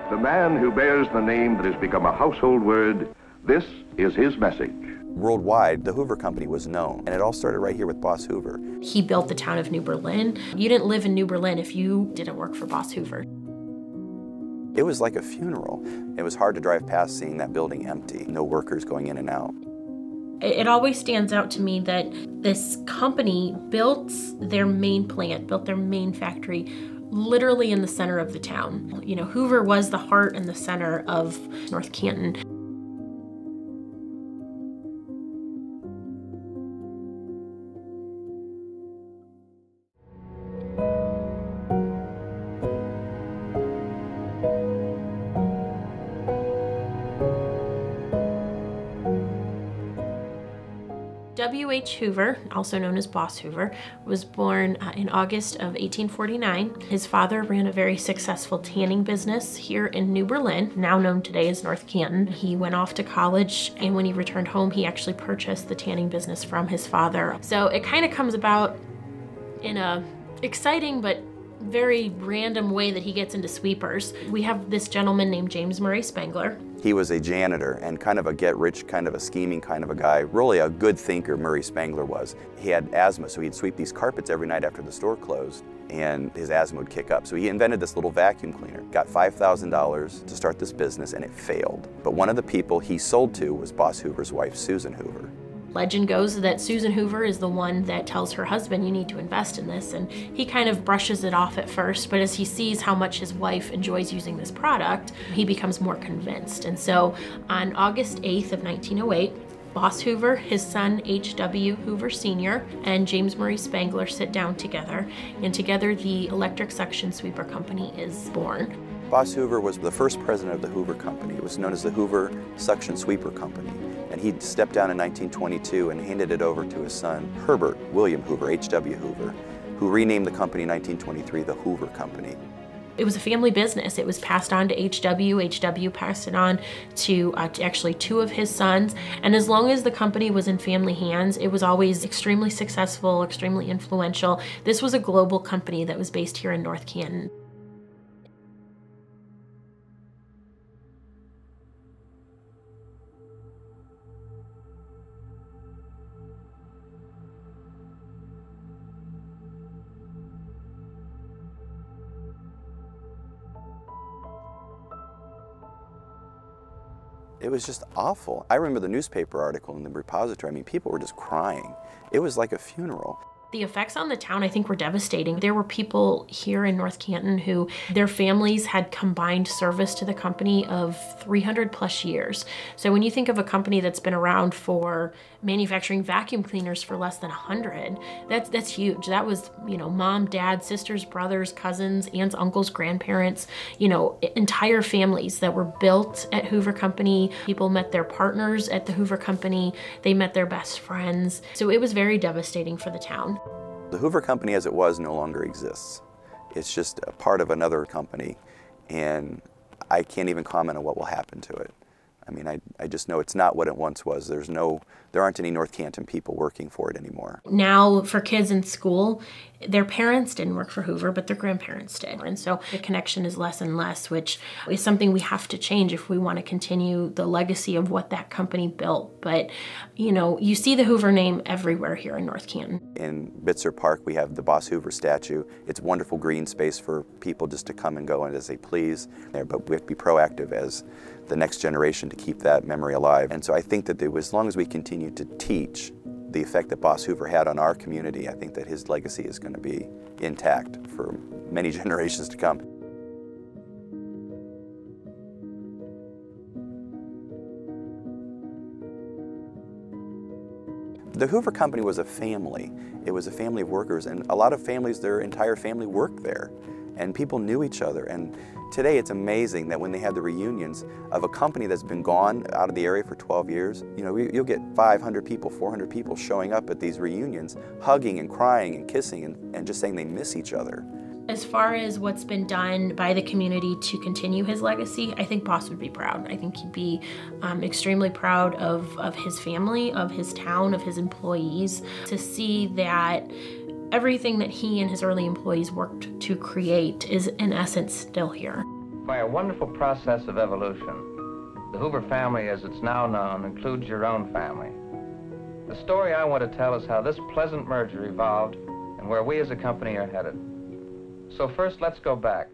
The man who bears the name that has become a household word, this is his message. Worldwide, the Hoover Company was known, and it all started right here with Boss Hoover. He built the town of New Berlin. You didn't live in New Berlin if you didn't work for Boss Hoover. It was like a funeral. It was hard to drive past seeing that building empty, no workers going in and out. It always stands out to me that this company built their main plant, built their main factory, literally in the center of the town. You know, Hoover was the heart and the center of North Canton. W.H. Hoover, also known as Boss Hoover, was born in August of 1849. His father ran a very successful tanning business here in New Berlin, now known today as North Canton. He went off to college, and when he returned home, he actually purchased the tanning business from his father. So it kind of comes about in a exciting but very random way that he gets into sweepers. We have this gentleman named James Murray Spangler. He was a janitor and kind of a get-rich, kind of a scheming kind of a guy. Really a good thinker, Murray Spangler was. He had asthma, so he'd sweep these carpets every night after the store closed, and his asthma would kick up. So he invented this little vacuum cleaner. Got $5,000 to start this business, and it failed. But one of the people he sold to was Boss Hoover's wife, Susan Hoover. Legend goes that Susan Hoover is the one that tells her husband, you need to invest in this, and he kind of brushes it off at first, but as he sees how much his wife enjoys using this product, he becomes more convinced. And so on August 8th of 1908, Boss Hoover, his son H.W. Hoover Sr., and James Murray Spangler sit down together, and together the electric suction sweeper company is born. Boss Hoover was the first president of the Hoover Company. It was known as the Hoover Suction Sweeper Company. And he stepped down in 1922 and handed it over to his son, Herbert William Hoover, H.W. Hoover, who renamed the company in 1923 the Hoover Company. It was a family business. It was passed on to H.W. H.W. passed it on to actually two of his sons. And as long as the company was in family hands, it was always extremely successful, extremely influential. This was a global company that was based here in North Canton. It was just awful. I remember the newspaper article in the repository. I mean, people were just crying. It was like a funeral. The effects on the town, I think, were devastating. There were people here in North Canton who their families had combined service to the company of 300 plus years. So when you think of a company that's been around for manufacturing vacuum cleaners for less than 100, that's huge. That was, you know, mom, dad, sisters, brothers, cousins, aunts, uncles, grandparents, you know, entire families that were built at Hoover Company. People met their partners at the Hoover Company. They met their best friends. So it was very devastating for the town. The Hoover Company as it was no longer exists. It's just a part of another company, and I can't even comment on what will happen to it. I mean, I just know it's not what it once was. There aren't any North Canton people working for it anymore. Now, for kids in school, their parents didn't work for Hoover, but their grandparents did. And so the connection is less and less, which is something we have to change if we want to continue the legacy of what that company built. But, you know, you see the Hoover name everywhere here in North Canton. In Bitzer Park, we have the Boss Hoover statue. It's wonderful green space for people just to come and go as they please. But we have to be proactive as the next generation to keep that memory alive. And so I think that as long as we continue to teach the effect that Boss Hoover had on our community, I think that his legacy is going to be intact for many generations to come. The Hoover Company was a family. It was a family of workers, and a lot of families, their entire family worked there, and people knew each other. And today it's amazing that when they have the reunions of a company that's been gone out of the area for 12 years, you know, you'll get 500 people, 400 people showing up at these reunions, hugging and crying and kissing and just saying they miss each other. As far as what's been done by the community to continue his legacy, I think Boss would be proud. I think he'd be extremely proud of his family, of his town, of his employees, to see that everything that he and his early employees worked to create is in essence still here. By a wonderful process of evolution, the Hoover family, as it's now known, includes your own family. The story I want to tell is how this pleasant merger evolved and where we as a company are headed. So first, let's go back.